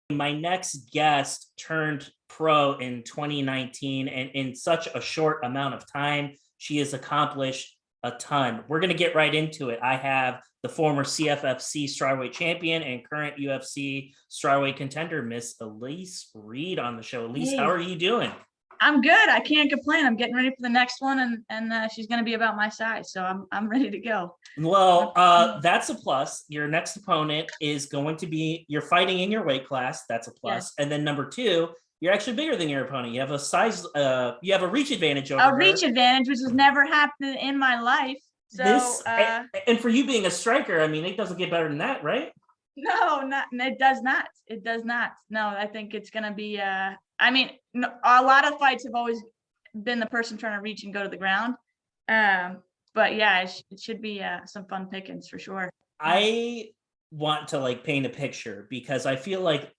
My next guest turned pro in 2019, and in such a short amount of time, she has accomplished a ton. We're going to get right into it. I have the former CFFC Strawweight Champion and current UFC Strawweight contender, Miss Elise Reed, on the show. Elise, Hey, how are you doing? I'm good. I can't complain. I'm getting ready for the next one, and she's going to be about my size, so I'm ready to go. Well, that's a plus. Your next opponent is going to be, you're fighting in your weight class. That's a plus. Yes, And then number two, you're actually bigger than your opponent. You have a size, you have a reach advantage over a her. reach advantage, which has never happened in my life. So This, and for you being a striker, I mean, it doesn't get better than that, right? no, not it does not. It does not. No, I think it's going to be. I mean, no, a lot of fights have always been the person trying to reach and go to the ground. But yeah, it should be some fun pickings for sure. I want to like paint a picture because I feel like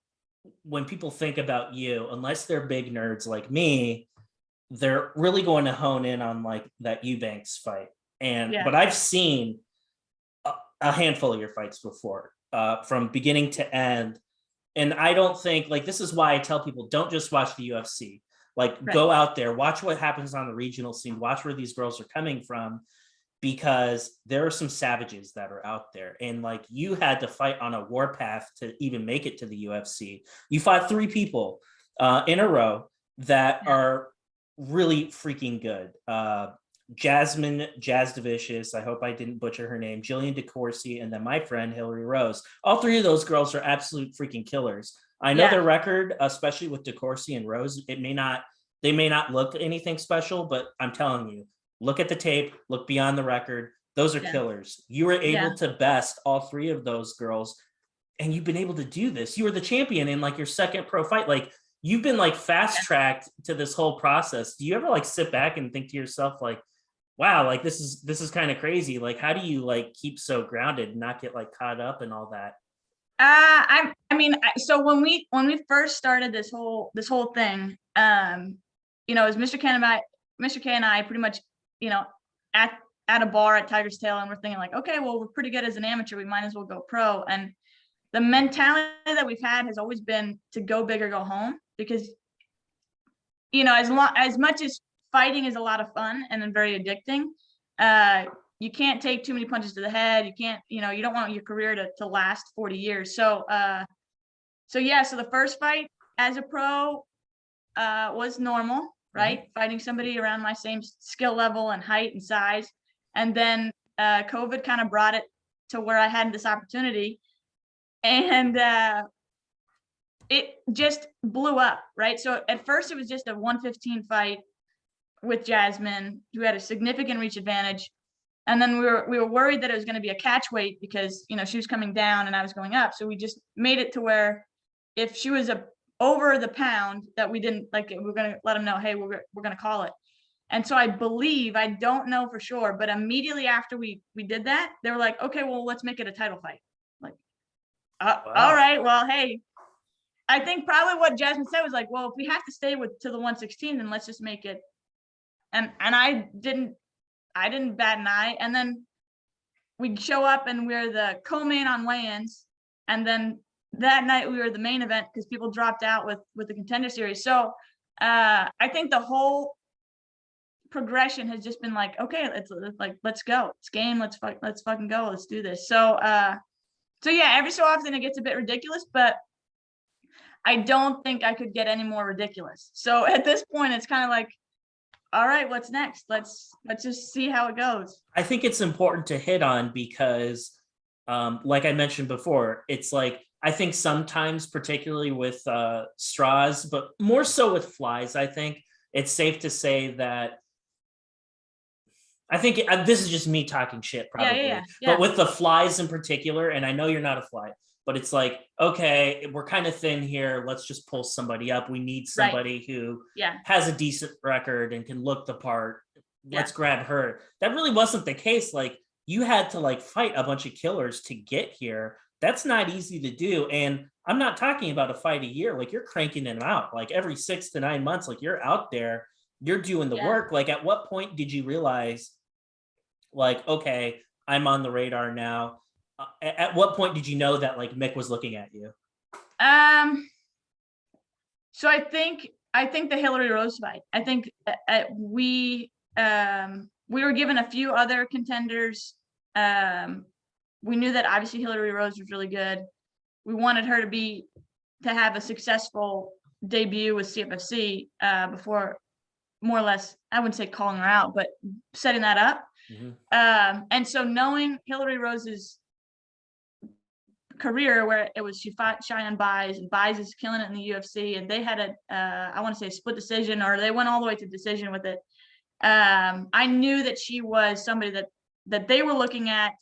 when people think about you, unless they're big nerds like me, they're really going to hone in on like that Eubanks fight. And Yeah, but I've seen a handful of your fights before, from beginning to end. And I don't think, like, this is why I tell people, don't just watch the UFC. Like, right. go out there, watch what happens on the regional scene, watch where these girls are coming from, because there are some savages that are out there. And like, you had to fight on a warpath to even make it to the UFC. You fought three people in a row that Yeah. are really freaking good. Jasmine Jazdavicius, I hope I didn't butcher her name, Jillian DeCourcy, and then my friend Hillary Rose. All three of those girls are absolute freaking killers. I know Yeah. their record, especially with DeCourcy and Rose, they may not look anything special, but I'm telling you, look at the tape, look beyond the record. Those are Yeah. killers. You were Yeah. able to best all three of those girls, and you've been able to do this. You were the champion in like your second pro fight. Like, you've been like fast tracked to this whole process. Do you ever like sit back and think to yourself like, wow, like this is kind of crazy. Like, how do you like keep so grounded and not get like caught up in all that? So when we first started this whole thing, it was Mr. K and I pretty much, you know, at a bar at Tiger's Tail, and we're thinking like, okay, well, we're pretty good as an amateur, we might as well go pro. And the mentality that we've had has always been to go big or go home, because as much as fighting is a lot of fun and then very addicting, you can't take too many punches to the head. You can't, you don't want your career to last 40 years. So the first fight as a pro was normal, right? Mm-hmm. Fighting somebody around my same skill level and height and size. And then COVID kind of brought it to where I had this opportunity, and it just blew up, right? So at first it was just a 115 fight with Jasmine, who had a significant reach advantage. And then we were worried that it was going to be a catch weight because, she was coming down and I was going up. So we just made it to where if she was over the pound, that we didn't like it, we're going to let them know, hey, we're going to call it. And so I believe, I don't know for sure, but immediately after we did that, they were like, okay, well, let's make it a title fight. Like, wow. All right, well, hey, I think probably what Jasmine said was like, well, if we have to stay to the 116, then let's just make it. And I didn't bat an eye. And then we show up and we're the co-main on weigh-ins. And then that night we were the main event because people dropped out with the contender series. So I think the whole progression has just been like, okay, let's go. It's game. Let's fucking go. Let's do this. So yeah, every so often it gets a bit ridiculous, but I don't think I could get any more ridiculous. So at this point, it's kind of like, all right, what's next? Let's just see how it goes. I think it's important to hit on because, like I mentioned before, it's like, I think sometimes, particularly with straws, but more so with flies, I think it's safe to say that this is just me talking shit probably, Yeah. but with the flies in particular, and I know you're not a fly, but it's like, okay, we're kind of thin here. Let's just pull somebody up. We need somebody who has a decent record and can look the part. Let's grab her. That really wasn't the case. Like, you had to like fight a bunch of killers to get here. That's not easy to do. And I'm not talking about a fight a year. Like, you're cranking them out like every 6 to 9 months. Like, you're out there, you're doing the work. Like, at what point did you realize, like, okay, I'm on the radar now? At what point did you know that like Mick was looking at you? So I think the Hillary Rose fight. I think we were given a few other contenders. We knew that obviously Hillary Rose was really good. We wanted her to have a successful debut with CFFC before, more or less, I wouldn't say calling her out, but setting that up. Mm-hmm. And so knowing Hillary Rose's career, where she fought Cheyenne Buys, and Buys is killing it in the UFC, and they had I want to say a split decision, or they went all the way to decision with it. I knew that she was somebody that they were looking at,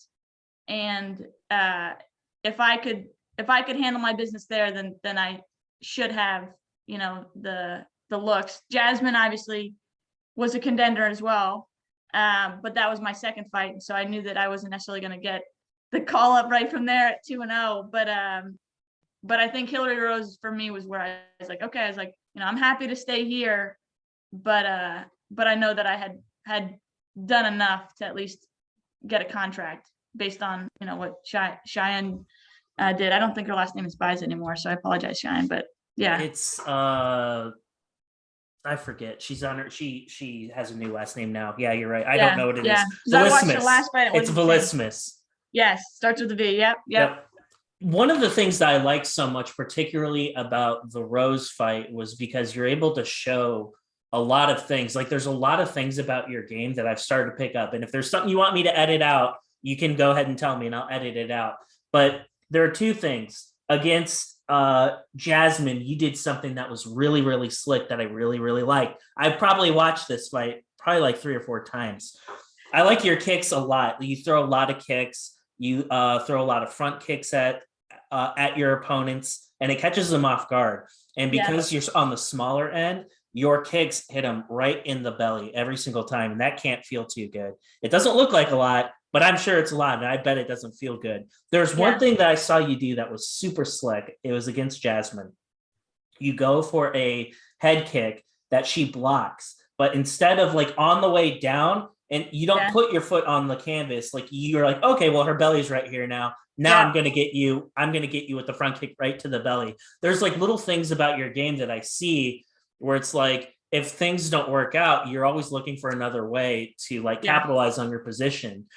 and if I could handle my business there, then I should have, the looks. Jasmine obviously was a contender as well, but that was my second fight, and so I knew that I wasn't necessarily going to get the call up right from there at 2-0. But I think Hillary Rose for me was where I was like, okay, I'm happy to stay here, but I know that I had done enough to at least get a contract based on what Cheyenne did. I don't think her last name is Buys anymore, so I apologize, Cheyenne. But yeah, it's I forget. She's on her. She has a new last name now. Yeah, you're right. I don't know what it is. I watched the last fight. It's Velismus. Yes, starts with a V. Yep. One of the things that I like so much, particularly about the Rose fight, was because you're able to show a lot of things. Like, there's a lot of things about your game that I've started to pick up. And if there's something you want me to edit out, you can go ahead and tell me and I'll edit it out. But there are two things. Against Jasmine, you did something that was really, really slick that I really, really liked. I probably watched this fight probably like 3 or 4 times. I like your kicks a lot. You throw a lot of kicks. You throw a lot of front kicks at your opponents, and it catches them off guard. And because you're on the smaller end, your kicks hit them right in the belly every single time, and that can't feel too good. It doesn't look like a lot, but I'm sure it's a lot, and I bet it doesn't feel good. There's one thing that I saw you do that was super slick. It was against Jasmine. You go for a head kick that she blocks, but instead of like on the way down, and you don't put your foot on the canvas, like you're like, okay, well, her belly's right here now. I'm going to get you. I'm going to get you with the front kick right to the belly. There's like little things about your game that I see where it's like, if things don't work out, you're always looking for another way to like capitalize on your position.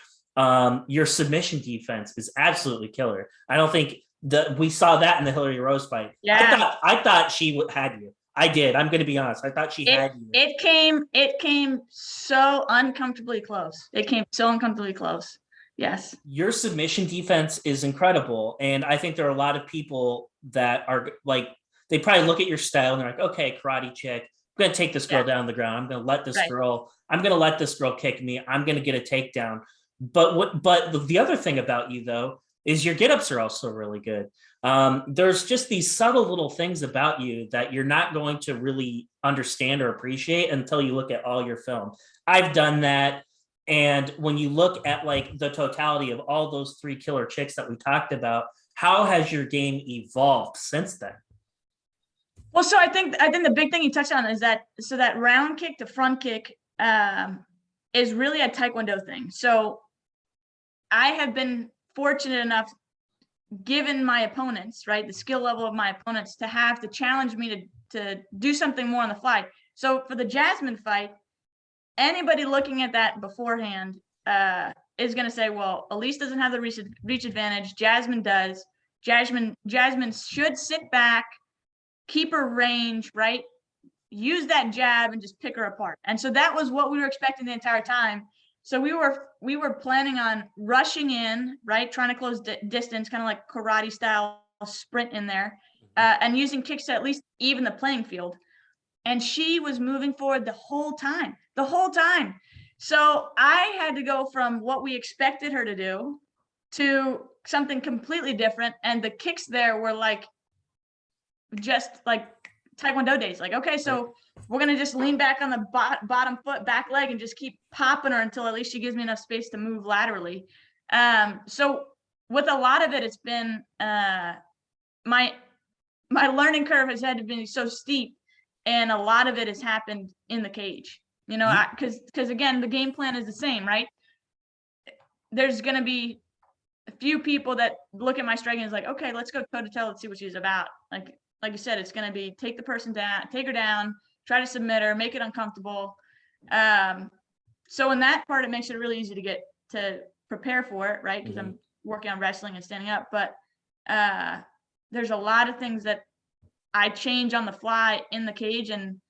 Your submission defense is absolutely killer. I don't think we saw that in the Hillary Rose fight. I thought she had you. I did. I'm going to be honest. I thought she had you. It came so uncomfortably close. Yes. Your submission defense is incredible. And I think there are a lot of people that are like, they probably look at your style and they're like, okay, karate chick, I'm going to take this girl down the ground. I'm going to let this girl kick me. I'm going to get a takedown. But the other thing about you though, is your get-ups are also really good. There's just these subtle little things about you that you're not going to really understand or appreciate until you look at all your film. I've done that. And when you look at like the totality of all those 3 killer chicks that we talked about, how has your game evolved since then? Well, so I think the big thing you touched on is that round kick to front kick is really a Taekwondo thing. So I have been fortunate enough, given my opponents, right, the skill level of my opponents, to have to challenge me to do something more on the fly. So for the Jasmine fight, anybody looking at that beforehand is going to say, well, Elise doesn't have the reach advantage. Jasmine does. Jasmine should sit back, keep her range, right? Use that jab and just pick her apart. And so that was what we were expecting the entire time. So we were planning on rushing in, right? Trying to close distance, kind of like karate style sprint in there, and using kicks to at least even the playing field. And she was moving forward the whole time. So I had to go from what we expected her to do to something completely different. And the kicks there were like, just like Taekwondo days. Like, okay, so we're going to just lean back on the bottom foot, back leg, and just keep popping her until at least she gives me enough space to move laterally. So with a lot of it, it's been my learning curve has had to be so steep, and a lot of it has happened in the cage, because again, the game plan is the same, right? There's going to be a few people that look at my striking and is like, okay, let's go toe to toe. Let's see what she's about. Like, like you said, it's going to be take the person down, take her down, try to submit her, make it uncomfortable. So in that part, it makes it really easy to prepare for it, right? Because I'm working on wrestling and standing up. But there's a lot of things that I change on the fly in the cage, and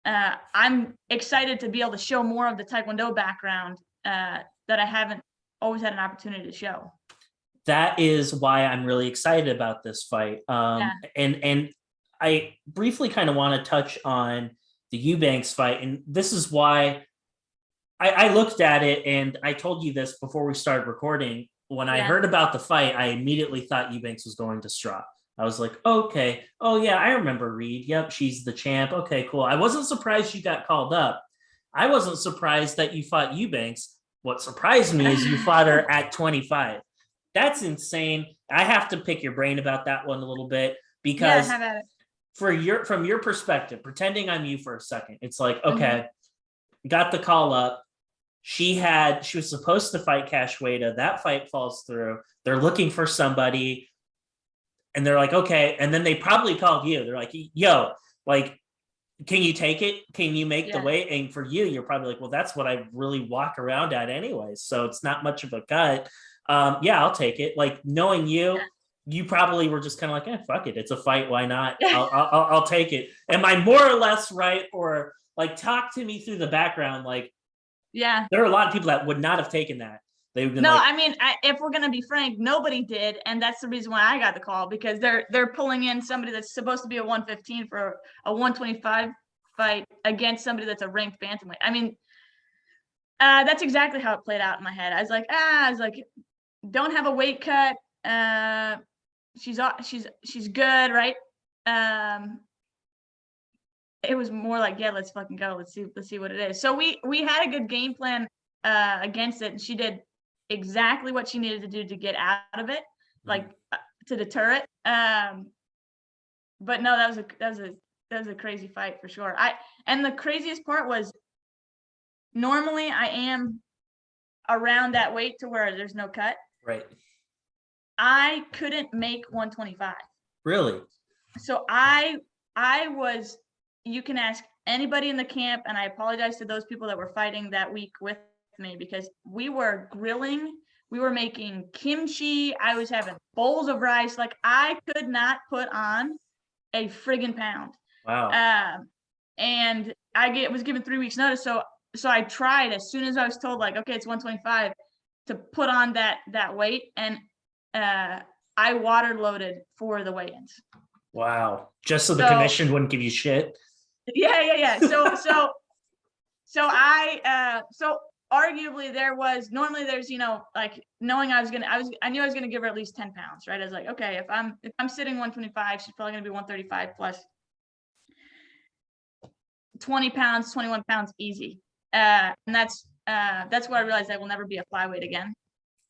I'm excited to be able to show more of the Taekwondo background that I haven't always had an opportunity to show. That is why I'm really excited about this fight. And I briefly kind of want to touch on the Eubanks fight. And this is why I looked at it, and I told you this before we started recording. When I heard about the fight, I immediately thought Eubanks was going to Straw. I was like, okay. Oh, yeah, I remember Reed. Yep, she's the champ. Okay, cool. I wasn't surprised you got called up. I wasn't surprised that you fought Eubanks. What surprised me is you fought her at 25. That's insane. I have to pick your brain about that one a little bit, because from your perspective, pretending I'm you for a second, it's like, okay, got the call up. She was supposed to fight Cashweda. That fight falls through. They're looking for somebody, and they're like, okay. And then they probably called you. They're like, yo, like, can you take it? Can you make the weight? And for you, you're probably like, well, that's what I really walk around at anyway. So it's not much of a cut. I'll take it. Like, knowing you, you probably were just kind of like, fuck it. It's a fight. Why not? I'll take it. Am I more or less right? Or like, talk to me through the background. Like, there are a lot of people that would not have taken that. They've been I mean, if we're gonna be frank, nobody did, and that's the reason why I got the call, because they're pulling in somebody that's supposed to be a 115 for a 125 fight against somebody that's a ranked bantamweight. I mean, that's exactly how it played out in my head. I was like, don't have a weight cut. She's good, right? It was more like, let's fucking go. Let's see what it is. So we had a good game plan against it, and she did exactly what she needed to do to get out of it, like to deter it. But no, that was a crazy fight for sure. And the craziest part was, normally I am around that weight to where there's no cut. Right. I couldn't make 125. Really? So I was, you can ask anybody in the camp, and I apologize to those people that were fighting that week with me, because we were grilling, we were making kimchi, I was having bowls of rice. Like, I could not put on a friggin' pound. Wow. And I was given 3 weeks notice. So I tried, as soon as I was told, like, okay, it's 125, to put on that weight, and I water loaded for the weigh-ins. Wow. Just so the commission wouldn't give you shit. Yeah. So arguably normally there's, like, knowing I knew I was gonna give her at least 10 pounds, right? I was like, okay, if I'm sitting 125, she's probably gonna be 135 plus 20 pounds, 21 pounds easy. And that's where I realized I will never be a flyweight again.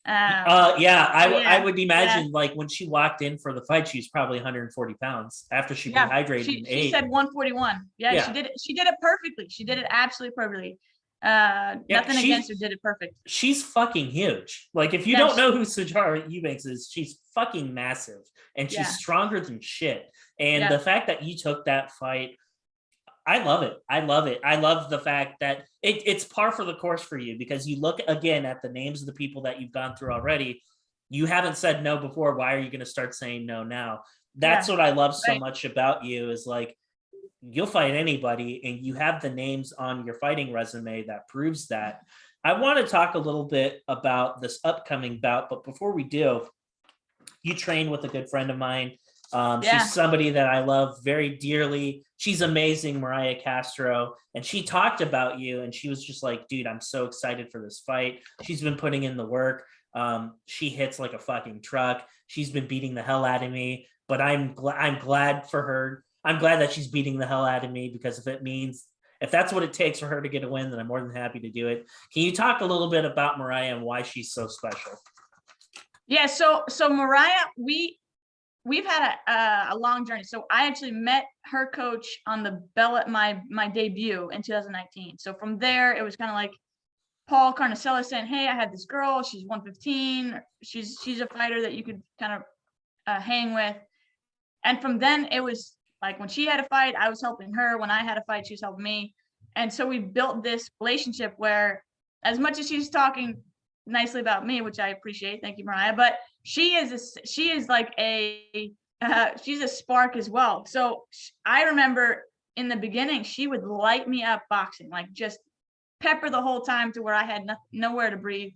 I would imagine, like, when she walked in for the fight, she's probably 140 pounds after she rehydrated and ate. She said 141. Yeah, she did it. She did it perfectly. She did it absolutely perfectly. Nothing against her, did it perfect. She's fucking huge. Like, if you don't know who Sijara Eubanks is, she's fucking massive, and she's stronger than shit. And the fact that you took that fight, I love it. I love the fact that it's par for the course for you, because you look again at the names of the people that you've gone through already. You haven't said no before. Why are you going to start saying no now? That's what I love so much about you, is like, you'll fight anybody, and you have the names on your fighting resume that proves that. I want to talk a little bit about this upcoming bout, but before we do, you train with a good friend of mine. She's somebody that I love very dearly. She's amazing, Mariah Castro. And she talked about you, and she was just like, dude, I'm so excited for this fight. She's been putting in the work. She hits like a fucking truck. She's been beating the hell out of me, but I'm glad for her. I'm glad that she's beating the hell out of me, because if that's what it takes for her to get a win, then I'm more than happy to do it. Can you talk a little bit about Mariah and why she's so special? Yeah. So Mariah, we've had a long journey. So I actually met her coach on the bell at my debut in 2019. So from there, it was kind of like Paul Carnicella saying, hey, I had this girl, she's 115. She's a fighter that you could kind of hang with. And from then it was like when she had a fight, I was helping her. When I had a fight, she was helping me. And so we built this relationship where, as much as she's talking nicely about me, which I appreciate, thank you, Mariah, but she's a spark as well. So I remember in the beginning, she would light me up boxing, like just pepper the whole time to where I had nowhere to breathe.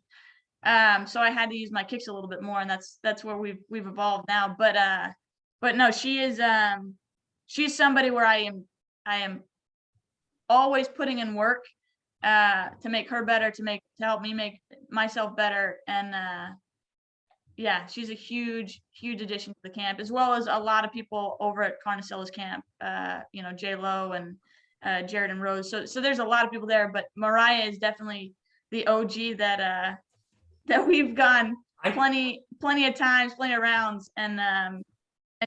So I had to use my kicks a little bit more, and that's where we've evolved now. But no, she's somebody where I am always putting in work to make her better, to help me make myself better. And yeah, she's a huge addition to the camp, as well as a lot of people over at Carnicella's camp, J-Lo and Jared and Rose. So there's a lot of people there, but Mariah is definitely the OG that we've gone plenty of times, plenty of rounds. And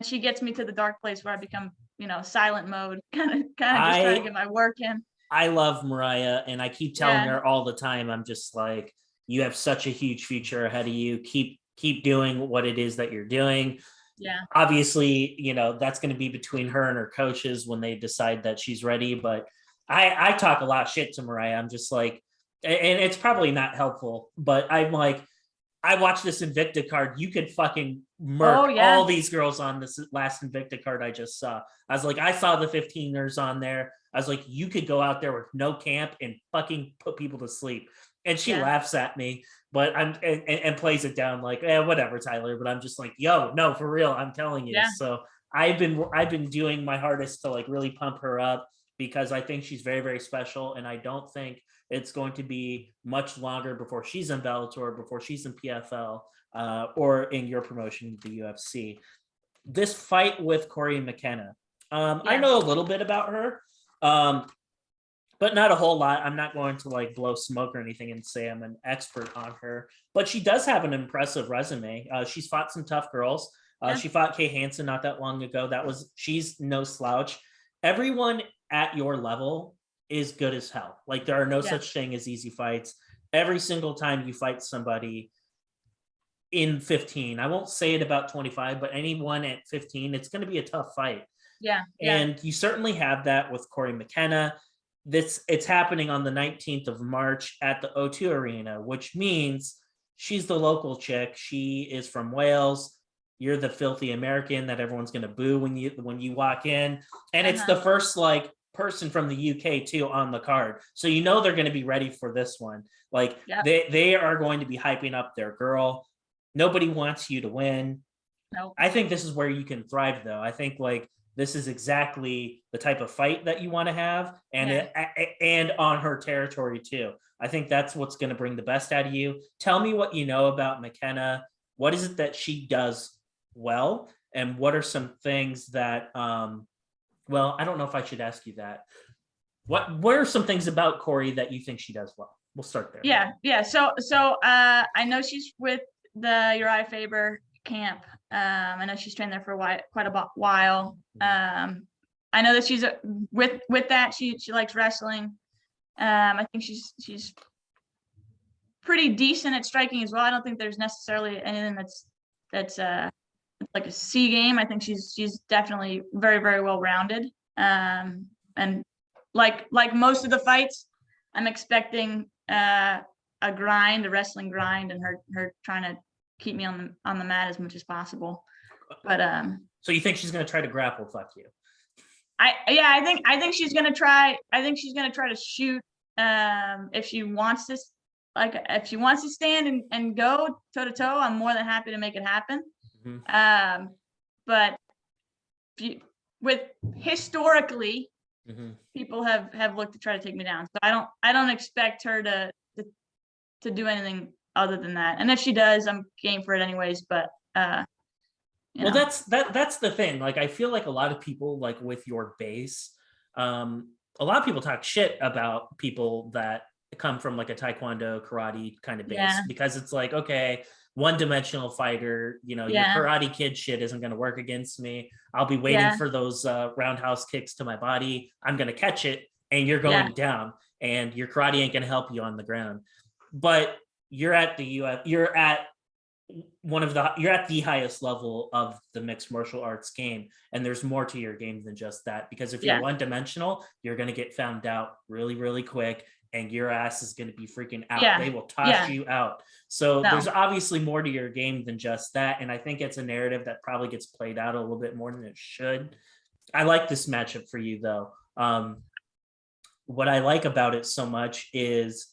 she gets me to the dark place where I become, silent mode, kind of just trying to get my work in. I love Mariah, and I keep telling her all the time, I'm just like, you have such a huge future ahead of you. Keep doing what it is that you're doing. Yeah. Obviously, that's going to be between her and her coaches when they decide that she's ready. But I talk a lot of shit to Mariah. I'm just like, and it's probably not helpful, but I'm like, I watched this Invicta card. You could fucking murk all these girls on this last Invicta card I just saw. I was like, I saw the 15ers on there. I was like, you could go out there with no camp and fucking put people to sleep. And she laughs at me, but and plays it down like, whatever, Tyler. But I'm just like, yo, no, for real, I'm telling you. Yeah. So I've been doing my hardest to like really pump her up, because I think she's very, very special, and I don't think it's going to be much longer before she's in Bellator, before she's in PFL, or in your promotion, the UFC. This fight with Cory McKenna, I know a little bit about her, but not a whole lot. I'm not going to like blow smoke or anything and say I'm an expert on her, but she does have an impressive resume. She's fought some tough girls. She fought Kay Hansen not that long ago. She's no slouch. Everyone at your level is good as hell. Like, there are no such thing as easy fights. Every single time you fight somebody in 15, I won't say it about 25, but anyone at 15, it's going to be a tough fight. Yeah. And you certainly have that with Cory McKenna. It's happening on the 19th of March at the O2 Arena, which means she's the local chick. She is from Wales. You're the filthy American that everyone's going to boo when you walk in. And it's the first like person from the UK too on the card. So they're going to be ready for this one. Like they are going to be hyping up their girl. Nobody wants you to win. Nope. I think this is where you can thrive, though. I think like this is exactly the type of fight that you want to have, and and on her territory too. I think that's what's going to bring the best out of you. Tell me what you know about McKenna. What is it that she does well, and what are some things that well, I don't know if I should ask you that. What are some things about Cory that you think she does well? We'll start there. Yeah. So I know she's with the Uriah Faber camp. I know she's trained there for quite a while. I know that she's with that. She likes wrestling. I think she's pretty decent at striking as well. I don't think there's necessarily anything that's like a C game. I think she's definitely very, very well rounded. And like most of the fights, I'm expecting a wrestling grind, and her trying to keep me on the mat as much as possible. But so you think she's going to try to grapple fuck you? I think she's going to try. I think she's going to try to shoot. If she wants to stand and go toe to toe, I'm more than happy to make it happen. Mm-hmm. But historically, mm-hmm. people have looked to try to take me down. So I don't expect her to do anything other than that. And if she does, I'm game for it anyways. But well, that's the thing. Like, I feel like a lot of people, like with your base, a lot of people talk shit about people that come from like a taekwondo karate kind of base, because it's like, okay, one-dimensional fighter, your Karate Kid shit isn't going to work against me. I'll be waiting for those roundhouse kicks to my body. I'm going to catch it, and you're going down, and your karate ain't going to help you on the ground. But you're at you're at the highest level of the mixed martial arts game, and there's more to your game than just that, because if you're one dimensional, you're going to get found out really, really quick, and your ass is going to be freaking out. They will toss you out. So there's obviously more to your game than just that, and I think it's a narrative that probably gets played out a little bit more than it should. I like this matchup for you, though. What I like about it so much is,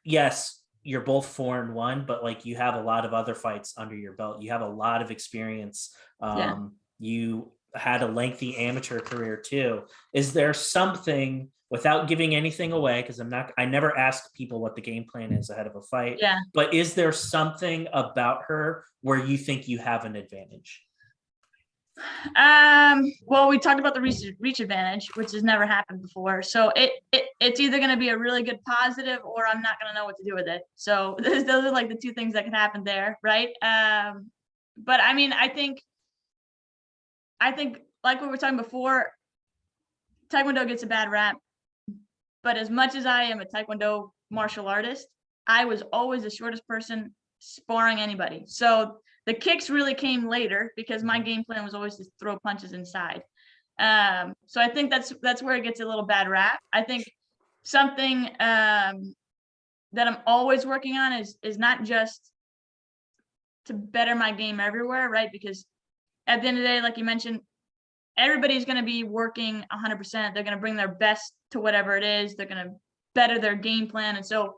yes, you're both 4-1, but like, you have a lot of other fights under your belt. You have a lot of experience. You had a lengthy amateur career too. Is there something, without giving anything away, because I never ask people what the game plan is ahead of a fight, but is there something about her where you think you have an advantage? Well, we talked about the reach advantage, which has never happened before. So it's either going to be a really good positive, or I'm not going to know what to do with it. So those are like the two things that can happen there, right? But I mean, I think like we were talking before, Taekwondo gets a bad rap, but as much as I am a Taekwondo martial artist, I was always the shortest person sparring anybody. So the kicks really came later, because my game plan was always to throw punches inside. So I think that's where it gets a little bad rap. I think something that I'm always working on is not just to better my game everywhere, right? Because at the end of the day, like you mentioned, everybody's going to be working 100%. They're going to bring their best to whatever it is. They're going to better their game plan. And so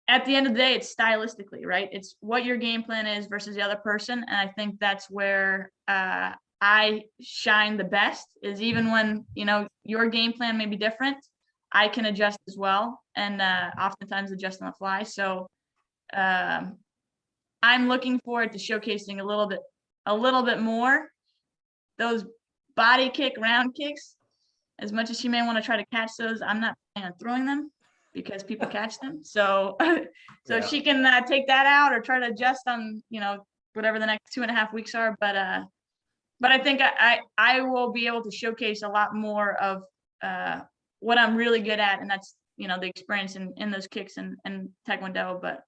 at the end of the day, it's stylistically, right? It's what your game plan is versus the other person. And I think that's where I shine the best, is even when, your game plan may be different, I can adjust as well, and oftentimes adjust on the fly. So I'm looking forward to showcasing a little bit more those body kick, round kicks. As much as she may want to try to catch those, I'm not planning on throwing them, because people catch them. So she can take that out or try to adjust on, whatever the next 2.5 weeks are. But I think I will be able to showcase a lot more of what I'm really good at. And that's, the experience in those kicks and Taekwondo. But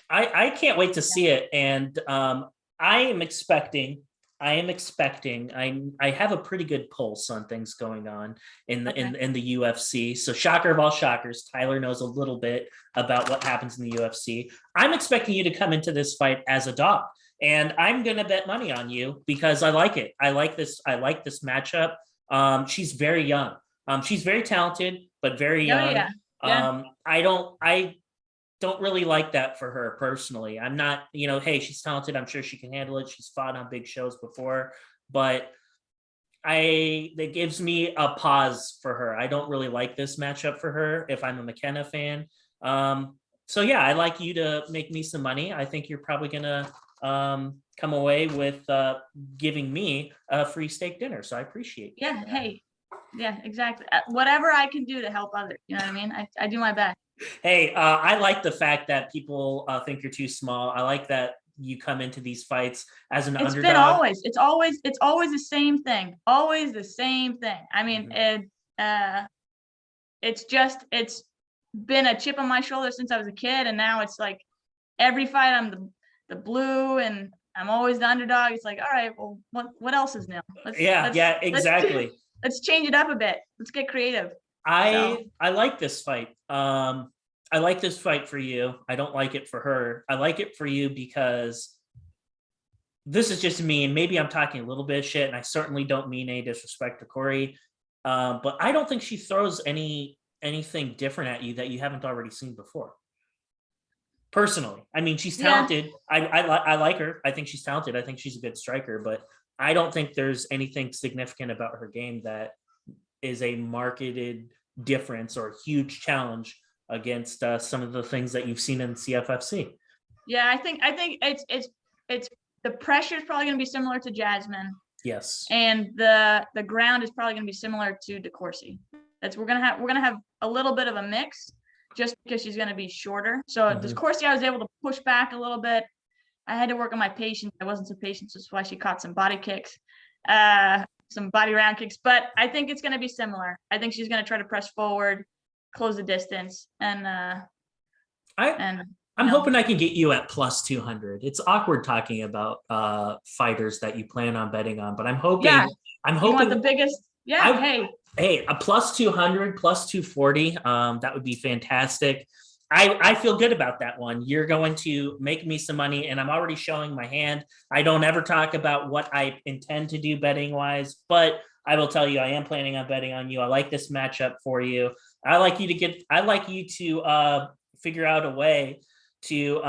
I can't wait to see it. And I am expecting, I have a pretty good pulse on things going on in the UFC. So shocker of all shockers, Tyler knows a little bit about what happens in the UFC. I'm expecting you to come into this fight as a dog, and I'm going to bet money on you, because I like it. I like this matchup. She's very young. She's very talented, but very young. I don't really like that for her personally. I'm not, hey, she's talented. I'm sure she can handle it. She's fought on big shows before, but that gives me a pause for her. I don't really like this matchup for her if I'm a McKenna fan. So yeah, I'd like you to make me some money. I think you're probably going to come away with giving me a free steak dinner. So I appreciate it. Yeah. Hey, yeah, exactly. Whatever I can do to help others. You know what I mean? I do my best. Hey, I like the fact that people think you're too small. I like that you come into these fights as an underdog. It's always the same thing. Always the same thing. I mean, it's been a chip on my shoulder since I was a kid, and now it's like every fight I'm the blue, and I'm always the underdog. It's like, all right, well, what else is new? Exactly. Let's change it up a bit. Let's get creative. I like this fight. I like this fight for you. I don't like it for her. I like it for you because this is just me, and maybe I'm talking a little bit of shit, and I certainly don't mean any disrespect to Cory, but I don't think she throws anything different at you that you haven't already seen before. Personally, I mean, she's talented. Yeah. I like her. I think she's talented. I think she's a good striker, but I don't think there's anything significant about her game that is a marketed difference or huge challenge against some of the things that you've seen in CFFC. Yeah, I think it's the pressure is probably going to be similar to Jasmine. Yes. And the ground is probably going to be similar to DeCourcy. We're gonna have a little bit of a mix, just because she's going to be shorter. So DeCourcy, I was able to push back a little bit. I had to work on my patience. I wasn't so patient, so that's why she caught some body kicks, some body round kicks. But I think it's going to be similar. I think she's going to try to press forward, close the distance, and I'm hoping I can get you at plus 200. It's awkward talking about fighters that you plan on betting on, but I'm hoping. Yeah. I'm hoping. You want the biggest? Yeah. Hey, a plus 200, plus 240. That would be fantastic. I feel good about that one. You're going to make me some money, and I'm already showing my hand. I don't ever talk about what I intend to do betting wise, but I will tell you I am planning on betting on you. I like this matchup for you. I like you to figure out a way to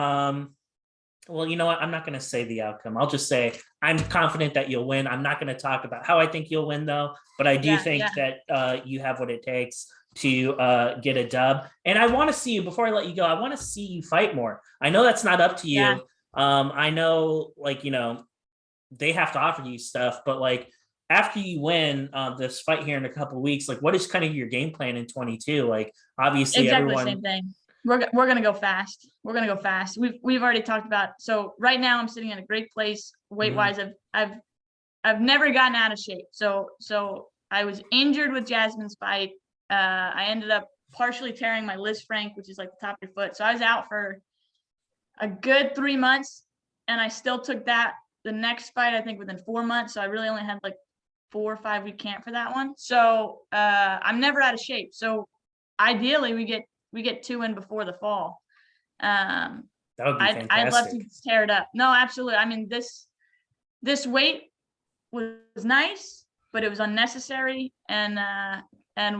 well, you know what? I'm not going to say the outcome. I'll just say I'm confident that you'll win. I'm not going to talk about how I think you'll win, though. But I do think that you have what it takes to get a dub. And I want to see you, before I let you go, I want to see you fight more. I know that's not up to you. Yeah. I know, like, you know, they have to offer you stuff. But, like, after you win this fight here in a couple of weeks, like, what is kind of your game plan in 22? Like, obviously, exactly the same thing. We're gonna go fast. We're gonna go fast. We've already talked about. So right now I'm sitting in a great place weight wise. I've never gotten out of shape. So I was injured with Jasmine's fight. I ended up partially tearing my Liz Frank, which is like the top of your foot. So I was out for a good 3 months, and I still took the next fight I think within 4 months. So I really only had like 4 or 5 week camp for that one. So I'm never out of shape. So ideally we get 2 in before the fall. That would be fantastic. I'd love to tear it up. No, absolutely. I mean, this weight was nice, but it was unnecessary, and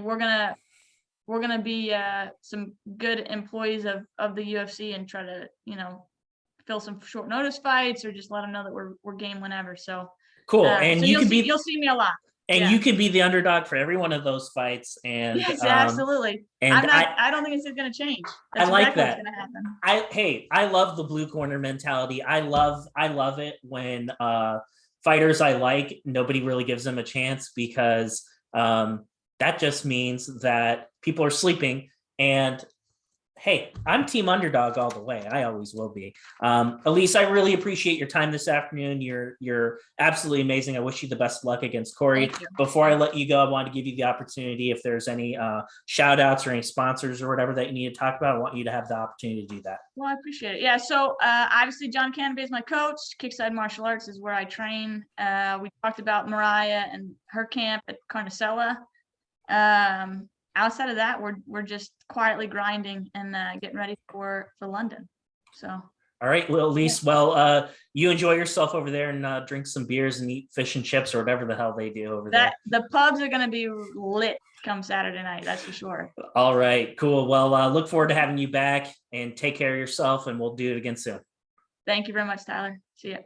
we're gonna be some good employees of the UFC and try to, you know, fill some short notice fights or just let them know that we're game whenever. So cool. And so you'll see me a lot. And you can be the underdog for every one of those fights. And yes, absolutely. And I don't think it's going to change. That's I like exactly that. What's going to happen. I love the blue corner mentality. I love it when fighters I like, nobody really gives them a chance, because that just means that people are sleeping. And hey, I'm team underdog all the way. I always will be. Elise, I really appreciate your time this afternoon. You're absolutely amazing. I wish you the best of luck against Cory. Before I let you go, I want to give you the opportunity, if there's any shout outs or any sponsors or whatever that you need to talk about, I want you to have the opportunity to do that. Well, I appreciate it. Yeah. So obviously John Canby is my coach. Kickside Martial Arts is where I train. We talked about Mariah and her camp at Carnicella. Outside of that, we're just quietly grinding and getting ready for London. So. All right, well, Elise. Well, you enjoy yourself over there and drink some beers and eat fish and chips or whatever the hell they do over there. The pubs are going to be lit come Saturday night. That's for sure. All right, cool. Well, look forward to having you back, and take care of yourself, and we'll do it again soon. Thank you very much, Tyler. See ya.